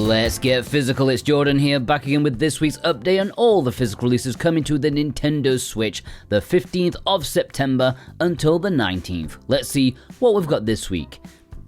Let's get physical, it's Jordan here, back again with this week's update on all the physical releases coming to the Nintendo Switch, the 15th of September until the 19th. Let's see what we've got this week.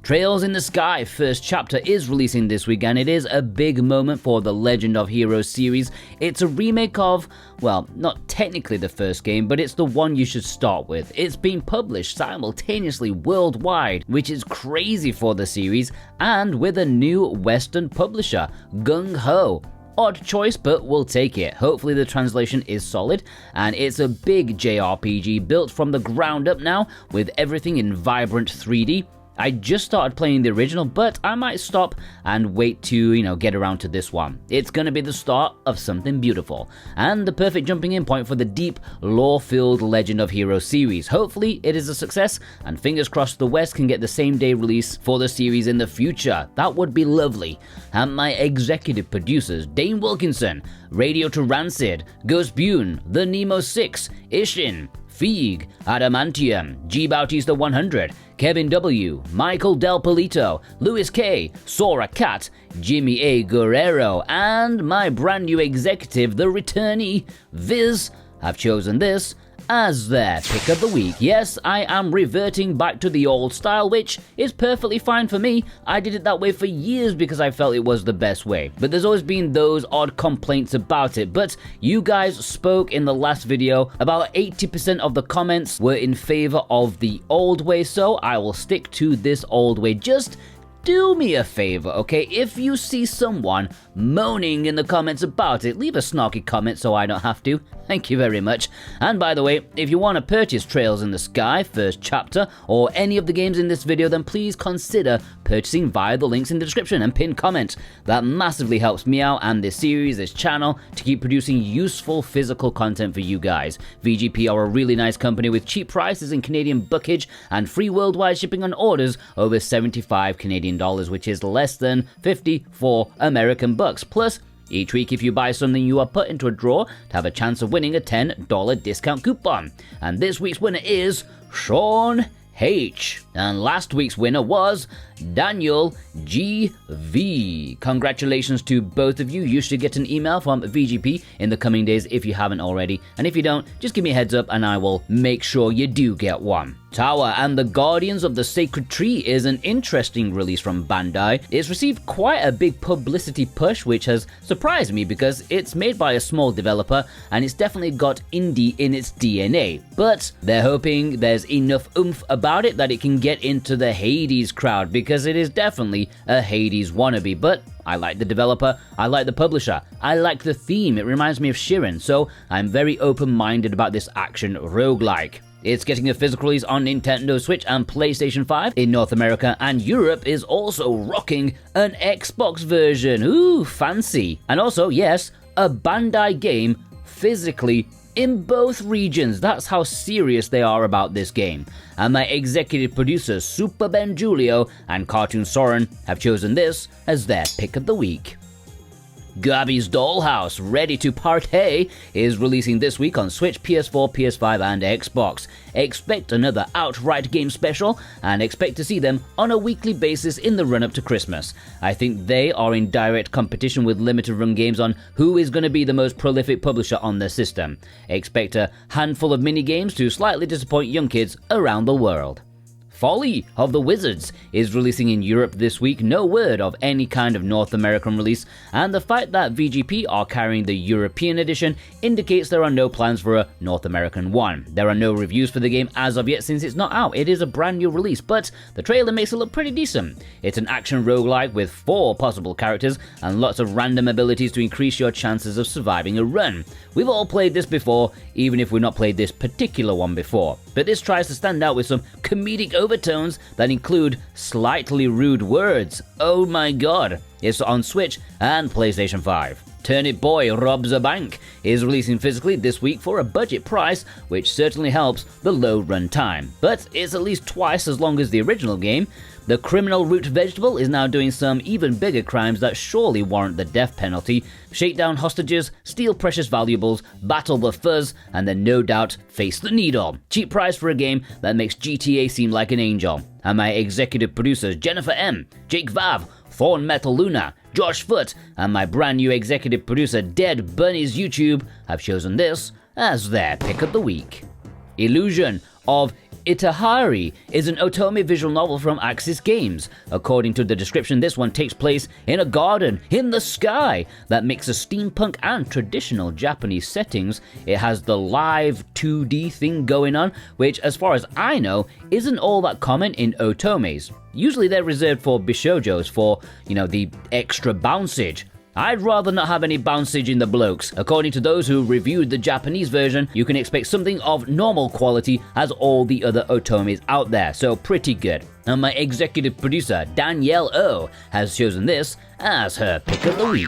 Trails in the Sky first chapter is releasing this week, and it is a big moment for the Legend of Heroes series. It's a remake of, well, not technically the first game, but it's the one you should start with. It's being published simultaneously worldwide, which is crazy for the series, and with a new Western publisher, Gung Ho. Odd choice, but we'll take it. Hopefully the translation is solid, and it's a big JRPG built from the ground up now, with everything in vibrant 3D. I just started playing the original, but I might stop and wait to, get around to this one. It's gonna be the start of something beautiful, and the perfect jumping in point for the deep, lore-filled Legend of Heroes series. Hopefully it is a success, and fingers crossed the West can get the same day release for the series in the future. That would be lovely. And my executive producers, Dane Wilkinson, Radio to Rancid, Ghost Bune, The Nemo 6, Ishin, Feig, Adamantium, G Bautista 100, Kevin W, Michael Del Polito, Louis K, Sora Cat, Jimmy A Guerrero, and my brand new executive, the returnee, Viz, have chosen this as their pick of the week. Yes, I am reverting back to the old style, which is perfectly fine for me. I did it that way for years because I felt it was the best way. But there's always been those odd complaints about it. But you guys spoke in the last video. About 80% of the comments were in favor of the old way, so I will stick to this old way. Just do me a favor, okay? If you see someone moaning in the comments about it, leave a snarky comment so I don't have to. Thank you very much. And by the way, if you want to purchase Trails in the Sky first chapter or any of the games in this video, then please consider purchasing via the links in the description and pinned comment. That massively helps me out and this series, this channel, to keep producing useful physical content for you guys. VGP are a really nice company with cheap prices in Canadian buckage and free worldwide shipping on orders over 75 Canadian dollars, which is less than 54 American bucks. Plus, each week if you buy something, you are put into a draw to have a chance of winning a $10 discount coupon. And this week's winner is Sean H. And last week's winner was Daniel GV. Congratulations to both of you. You should get an email from VGP in the coming days if you haven't already. And if you don't, just give me a heads up and I will make sure you do get one. Towa and the Guardians of the Sacred Tree is an interesting release from Bandai. It's received quite a big publicity push, which has surprised me because it's made by a small developer and it's definitely got indie in its DNA. But they're hoping there's enough oomph about it that it can get into the Hades crowd, because it is definitely a Hades wannabe. But I like the developer, I like the publisher, I like the theme, it reminds me of Shirin, so I'm very open-minded about this action roguelike. It's getting a physical release on Nintendo Switch and PlayStation 5 in North America, and Europe is also rocking an Xbox version. Ooh, fancy. And also, yes, a Bandai game physically in both regions. That's how serious they are about this game. And my executive producers, Super Ben Julio and Cartoon Soren, have chosen this as their pick of the week. Gabby's Dollhouse, Ready to Partay, is releasing this week on Switch, PS4, PS5 and Xbox. Expect another outright game special, and expect to see them on a weekly basis in the run-up to Christmas. I think they are in direct competition with limited run games on who is going to be the most prolific publisher on their system. Expect a handful of mini-games to slightly disappoint young kids around the world. Folly of the Wizards is releasing in Europe this week. No word of any kind of North American release, and the fact that VGP are carrying the European edition indicates there are no plans for a North American one. There are no reviews for the game as of yet since it's not out. It is a brand new release, but the trailer makes it look pretty decent. It's an action roguelike with 4 possible characters and lots of random abilities to increase your chances of surviving a run. We've all played this before, even if we've not played this particular one before, but this tries to stand out with some comedic overtones that include slightly rude words. Oh my god. It's on Switch and PlayStation 5. Turnip Boy Robs a Bank is releasing physically this week for a budget price, which certainly helps the low run time. But it's at least twice as long as the original game. The criminal root vegetable is now doing some even bigger crimes that surely warrant the death penalty. Shake down hostages, steal precious valuables, battle the fuzz, and then no doubt face the needle. Cheap price for a game that makes GTA seem like an angel. And my executive producers Jennifer M, Jake Vav, Thorn Metal Luna, Josh Foote, and my brand new executive producer Dead Bunny's YouTube have chosen this as their pick of the week. Illusion of Itehari is an otome visual novel from Axis Games. According to the description, this one takes place in a garden in the sky that mixes steampunk and traditional Japanese settings. It has the live 2D thing going on, which as far as I know isn't all that common in otomes. Usually they're reserved for bishojos for, the extra bouncage. I'd rather not have any bouncage in the blokes. According to those who reviewed the Japanese version, you can expect something of normal quality as all the other otomes out there, so pretty good. And my executive producer, Danielle O, has chosen this as her pick of the week.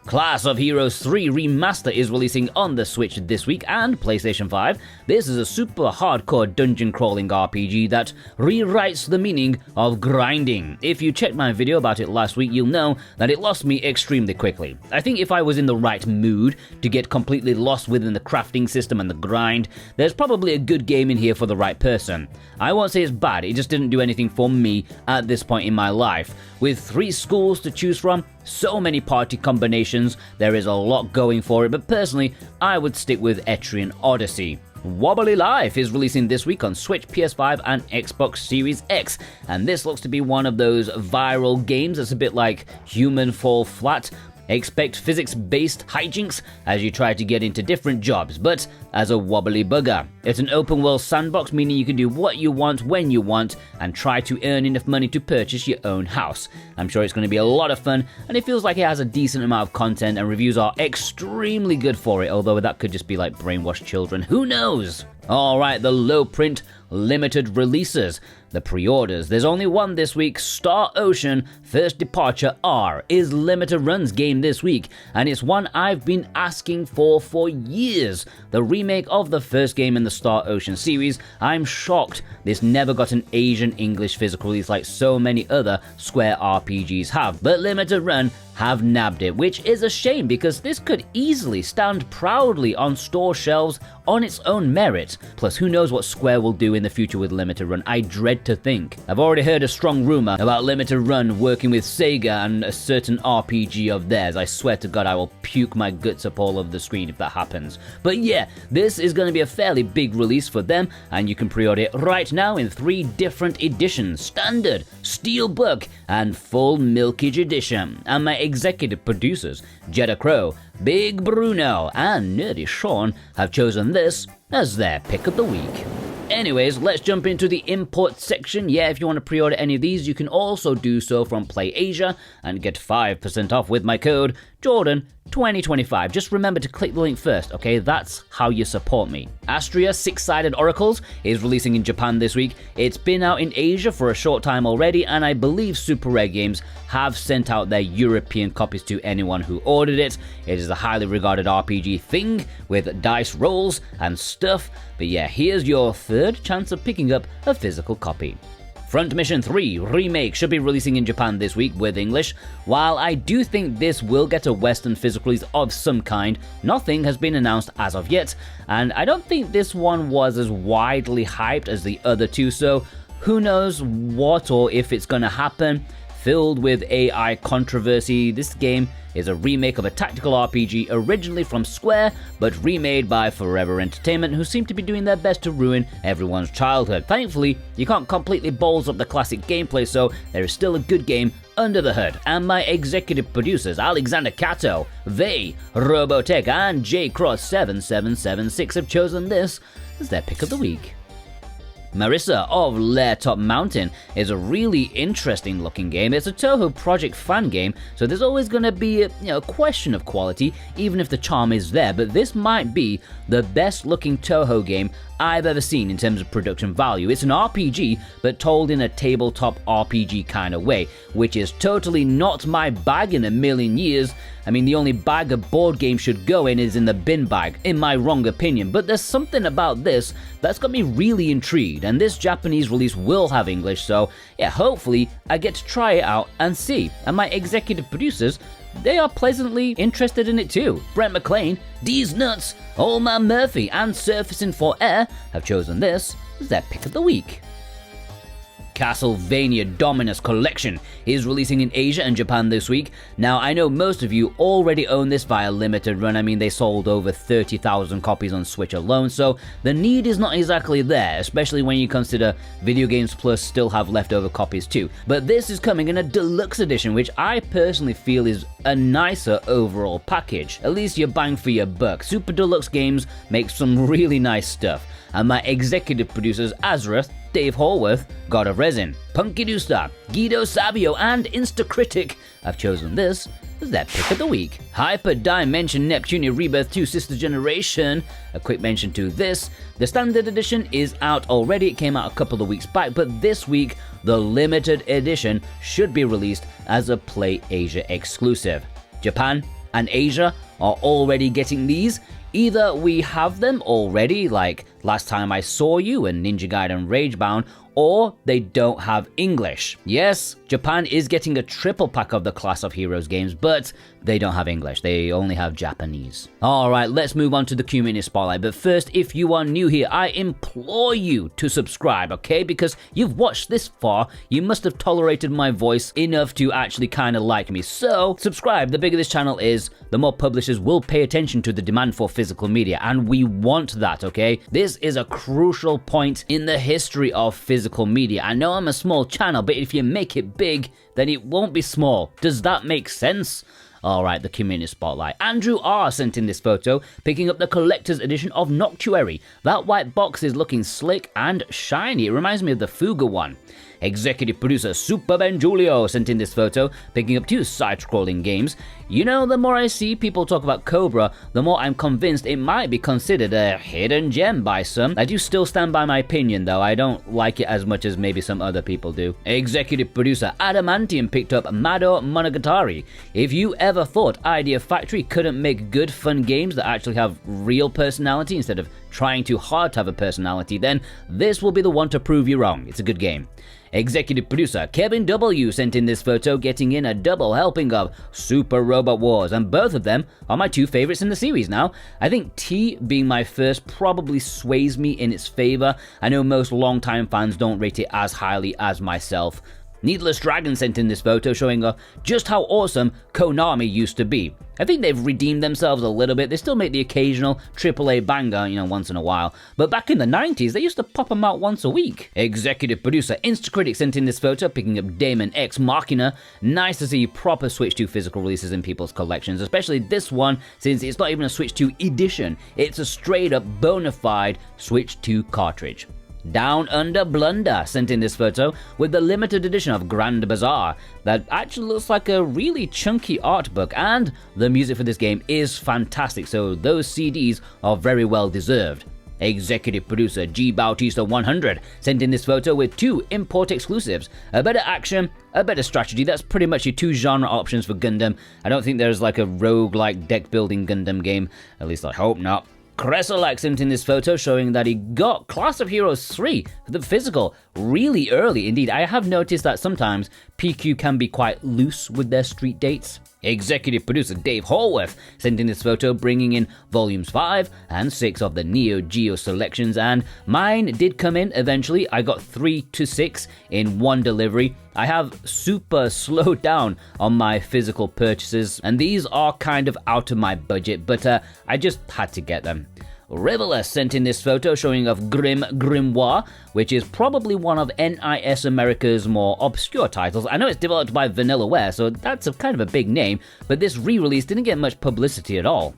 Class of Heroes 3 Remaster is releasing on the Switch this week and PlayStation 5. This is a super hardcore dungeon crawling RPG that rewrites the meaning of grinding. If you checked my video about it last week, you'll know that it lost me extremely quickly. I think if I was in the right mood to get completely lost within the crafting system and the grind, there's probably a good game in here for the right person. I won't say it's bad, it just didn't do anything for me at this point in my life. With 3 schools to choose from, so many party combinations, there is a lot going for it, but personally, I would stick with Etrian Odyssey. Wobbly Life is releasing this week on Switch, PS5, and Xbox Series X, and this looks to be one of those viral games that's a bit like Human Fall Flat. Expect physics-based hijinks as you try to get into different jobs, but as a wobbly bugger. It's an open-world sandbox, meaning you can do what you want when you want and try to earn enough money to purchase your own house. I'm sure it's going to be a lot of fun, and it feels like it has a decent amount of content, and reviews are extremely good for it, although that could just be like brainwashed children. Who knows? Alright, the low-print limited releases. The pre-orders. There's only one this week. Star Ocean First Departure R is limited runs game this week, and it's one I've been asking for years. The remake of the first game in the Star Ocean series. I'm shocked this never got an Asian English physical release like so many other Square RPGs have, but limited run have nabbed it, which is a shame because this could easily stand proudly on store shelves on its own merit. Plus, who knows what Square will do in the future with limited run. I dread to think. I've already heard a strong rumor about limited run working with Sega and a certain RPG of theirs. I swear to God I will puke my guts up all over the screen if that happens. But yeah, this is going to be a fairly big release for them, and you can pre-order it right now in 3 different editions: Standard, Steelbook, and Full Milkage Edition. And my executive producers, Jeddah Crow, Big Bruno, and Nerdy Sean have chosen this as their pick of the week. Anyways, let's jump into the import section. Yeah, if you want to pre-order any of these, you can also do so from PlayAsia and get 5% off with my code Jordan2025. Just remember to click the link first, okay? That's how you support me. Astrea 6-Sided Oracles is releasing in Japan this week. It's been out in Asia for a short time already, and I believe Super Rare Games have sent out their European copies to anyone who ordered it. It is a highly regarded RPG thing with dice rolls and stuff. But yeah, here's your 3rd chance of picking up a physical copy. Front Mission 3 Remake should be releasing in Japan this week with English. While I do think this will get a Western physical release of some kind, nothing has been announced as of yet, and I don't think this one was as widely hyped as the other 2, so who knows what or if it's gonna happen. Filled with AI controversy, this game is a remake of a tactical RPG originally from Square, but remade by Forever Entertainment, who seem to be doing their best to ruin everyone's childhood. Thankfully, you can't completely balls up the classic gameplay, so there is still a good game under the hood. And my executive producers, Alexander Cato, Vey, Robotech, and JCross7776 have chosen this as their pick of the week. Marisa of Liartop Mountain is a really interesting looking game. It's a Toho Project fan game, so there's always going to be a question of quality, even if the charm is there, but this might be the best looking Toho game I've ever seen in terms of production value. It's an RPG, but told in a tabletop RPG kind of way, which is totally not my bag in a million years. I mean, the only bag a board game should go in is in the bin bag, in my wrong opinion, but there's something about this that's got me really intrigued, and this Japanese release will have English, so yeah, hopefully I get to try it out and see. And my executive producers, they are pleasantly interested in it too. Brent McLean, D's Nuts, Old Man Murphy, and Surfacing for Air have chosen this as their pick of the week. Castlevania Dominus Collection is releasing in Asia and Japan this week. Now, I know most of you already own this via limited run. I mean, they sold over 30,000 copies on Switch alone, so the need is not exactly there, especially when you consider Video Games Plus still have leftover copies too. But this is coming in a deluxe edition, which I personally feel is a nicer overall package. At least you're bang for your buck. Super Deluxe Games makes some really nice stuff, and my executive producers Azrath, Dave Horworth, God of Resin, Punky Dooster, Guido Savio, and Instacritic have chosen this as their pick of the week. Hyper Dimension Neptunia Rebirth 2 Sister Generation. A quick mention to this, the standard edition is out already, it came out a couple of weeks back, but this week the limited edition should be released as a Play Asia exclusive. Japan and Asia are already getting these. Either we have them already, like Last Time I Saw You and Ninja Gaiden Ragebound, or they don't have English. Yes, Japan is getting a triple pack of the Class of Heroes games, but they don't have English, they only have Japanese. Alright, let's move on to the community spotlight, but first, if you are new here, I implore you to subscribe, okay? Because you've watched this far, you must have tolerated my voice enough to actually kind of like me. So, subscribe. The bigger this channel is, the more publishers will pay attention to the demand for physical media, and we want that, okay? This is a crucial point in the history of physical media. I know I'm a small channel, but if you make it big, then it won't be small. Does that make sense? Alright, the community spotlight. Andrew R sent in this photo, picking up the collector's edition of Noctuary. That white box is looking slick and shiny. It reminds me of the Fuga one. Executive producer Super Ben Julio sent in this photo, picking up 2 side-scrolling games. You know, the more I see people talk about Cobra, the more I'm convinced it might be considered a hidden gem by some. I do still stand by my opinion though, I don't like it as much as maybe some other people do. Executive producer Adamantium picked up Mado Monogatari. If you ever thought Idea Factory couldn't make good fun games that actually have real personality instead of trying too hard to have a personality, then this will be the one to prove you wrong. It's a good game. Executive producer Kevin W sent in this photo, getting in a double helping of Super Robot Wars, and both of them are my 2 favorites in the series now. I think T being my first probably sways me in its favor. I know most longtime fans don't rate it as highly as myself. Needless Dragon sent in this photo showing off just how awesome Konami used to be. I think they've redeemed themselves a little bit. They still make the occasional AAA banger, once in a while. But back in the 90s, they used to pop them out once a week. Executive producer Instacritic sent in this photo, picking up Daemon X Machina. Nice to see proper Switch 2 physical releases in people's collections, especially this one, since it's not even a Switch 2 edition. It's a straight up bona fide Switch 2 cartridge. Down Under Blunder sent in this photo with the limited edition of Grand Bazaar that actually looks like a really chunky art book, and the music for this game is fantastic, so those CDs are very well deserved. Executive producer G Bautista 100 sent in this photo with 2 import exclusives, a better action, a better strategy. That's pretty much your 2 genre options for Gundam. I don't think there's like a roguelike deck building Gundam game, at least I hope not. Cresolac sent in this photo showing that he got Class of Heroes 3, the physical, really early indeed. I have noticed that sometimes PQ can be quite loose with their street dates. Executive producer Dave Horworth sent in this photo, bringing in volumes 5 and 6 of the Neo Geo selections, and mine did come in eventually. I got 3 to 6 in one delivery. I have super slowed down on my physical purchases, and these are kind of out of my budget, but I just had to get them. Rivalus sent in this photo showing off Grim Grimoire, which is probably one of NIS America's more obscure titles. I know it's developed by Vanillaware, so that's kind of a big name, but this re-release didn't get much publicity at all.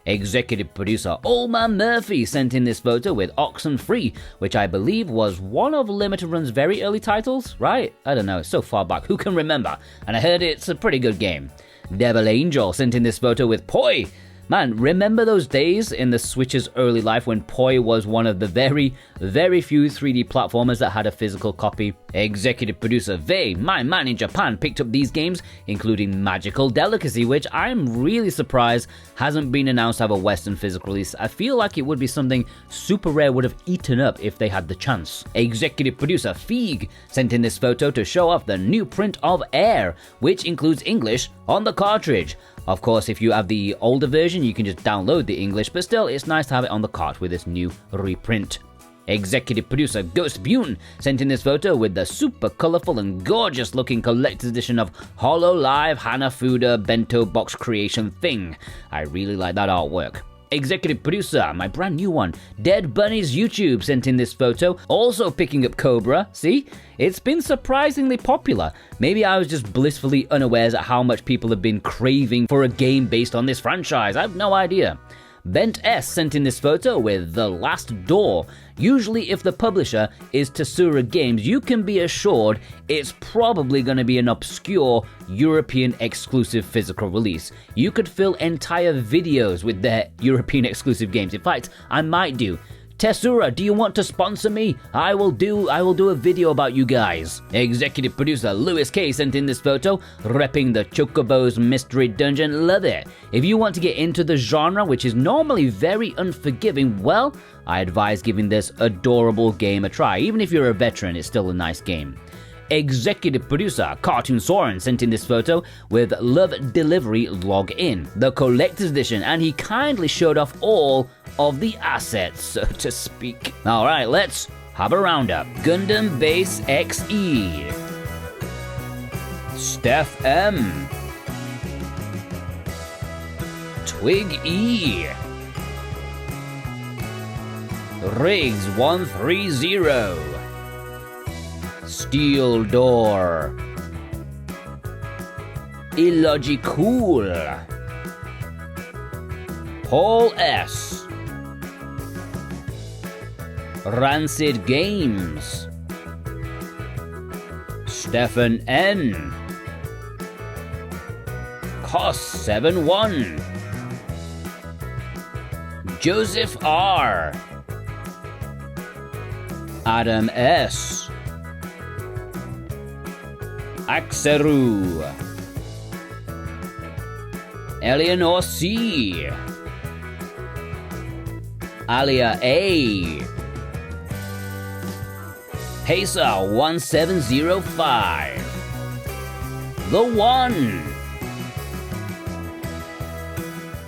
Executive producer Olman Murphy sent in this photo with Oxenfree, which I believe was one of Limited Run's very early titles, right? I don't know, it's so far back, who can remember? And I heard it's a pretty good game. Devil Angel sent in this photo with Poi. Man, remember those days in the Switch's early life when Poi was one of the very, very few 3D platformers that had a physical copy? Executive producer Vei, my man in Japan, picked up these games, including Magical Delicacy, which I'm really surprised hasn't been announced to have a Western physical release. I feel like it would be something Super Rare would have eaten up if they had the chance. Executive producer Feig sent in this photo to show off the new print of Air, which includes English on the cartridge. Of course, if you have the older version, you can just download the English, but still, it's nice to have it on the cart with this new reprint. Executive producer Ghost Bune sent in this photo with the super colorful and gorgeous looking collector's edition of Hollow Live Hanafuda bento box creation thing. I really like that artwork. Executive producer, my brand new one, Dead Bunny's YouTube sent in this photo, also picking up Cobra. See? It's been surprisingly popular. Maybe I was just blissfully unawares at how much people have been craving for a game based on this franchise. I have no idea. Bent S sent in this photo with The Last Door. Usually if the publisher is Tsura Games, you can be assured it's probably going to be an obscure European exclusive physical release. You could fill entire videos with their European exclusive games. In fact, I might do. Tsura, do you want to sponsor me? I will do a video about you guys. Executive producer Lewis K sent in this photo, repping the Chocobo's Mystery Dungeon. Love it. If you want to get into the genre, which is normally very unforgiving, well, I advise giving this adorable game a try. Even if you're a veteran, it's still a nice game. Executive producer Cartoon Soren sent in this photo with Love Delivery Login, the collector's edition, and he kindly showed off all of the assets, so to speak. Alright, let's have a roundup. Gundam Base XE, Steph M, Twig E, Riggs 130, Steel Door, Illogicool, Paul S, Rancid Games, Stefan N, Cos 71, Joseph R, Adam S, Axeru, Eleanor C, Alia A, Pacer 1705, The One.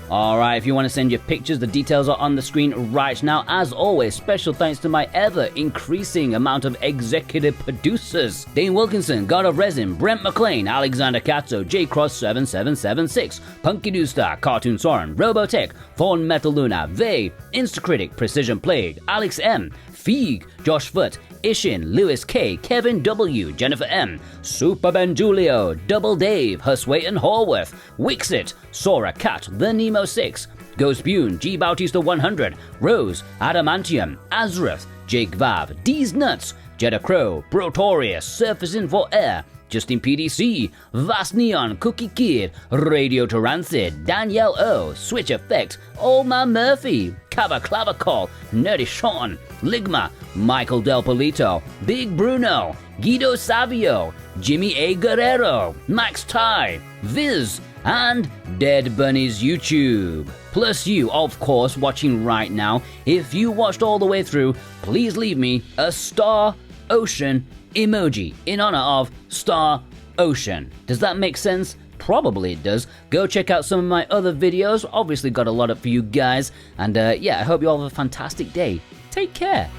Alright, if you want to send your pictures, the details are on the screen right now. As always, special thanks to my ever-increasing amount of executive producers. Dane Wilkinson, God of Resin, Brent McLean, Alexander Katzo, JCross7776, Punky Newstar, Cartoon Soren, Robotech, Thorn Metal Luna, Vey, Instacritic, Precision Plague, Alex M, Feig, Josh Foot, Ishin, Lewis K, Kevin W, Jennifer M, Super Ben Julio, Double Dave, Husway and Horworth, Wixit, Sora Cat, The Nemo 6, Ghost Bune, G Bautista 100, Rose, Adamantium, Azrath, Jake Vav, D's Nuts, Jeddah Crow, Brotorius, Surfacing for Air, Justin PDC, Vast Neon, Cookie Kid, Radio Tarancid, Danielle O, Switch Effect, Old Man Murphy, Cava Clavacol, Nerdy Sean, Ligma, Michael Del Polito, Big Bruno, Guido Savio, Jimmy A. Guerrero, Max Ty, Viz, and Dead Bunny's YouTube. Plus you, of course, watching right now. If you watched all the way through, please leave me a Star Ocean emoji in honor of Star Ocean. Does that make sense? Probably it does. Go check out some of my other videos. Obviously got a lot up for you guys. And yeah, I hope you all have a fantastic day. Take care.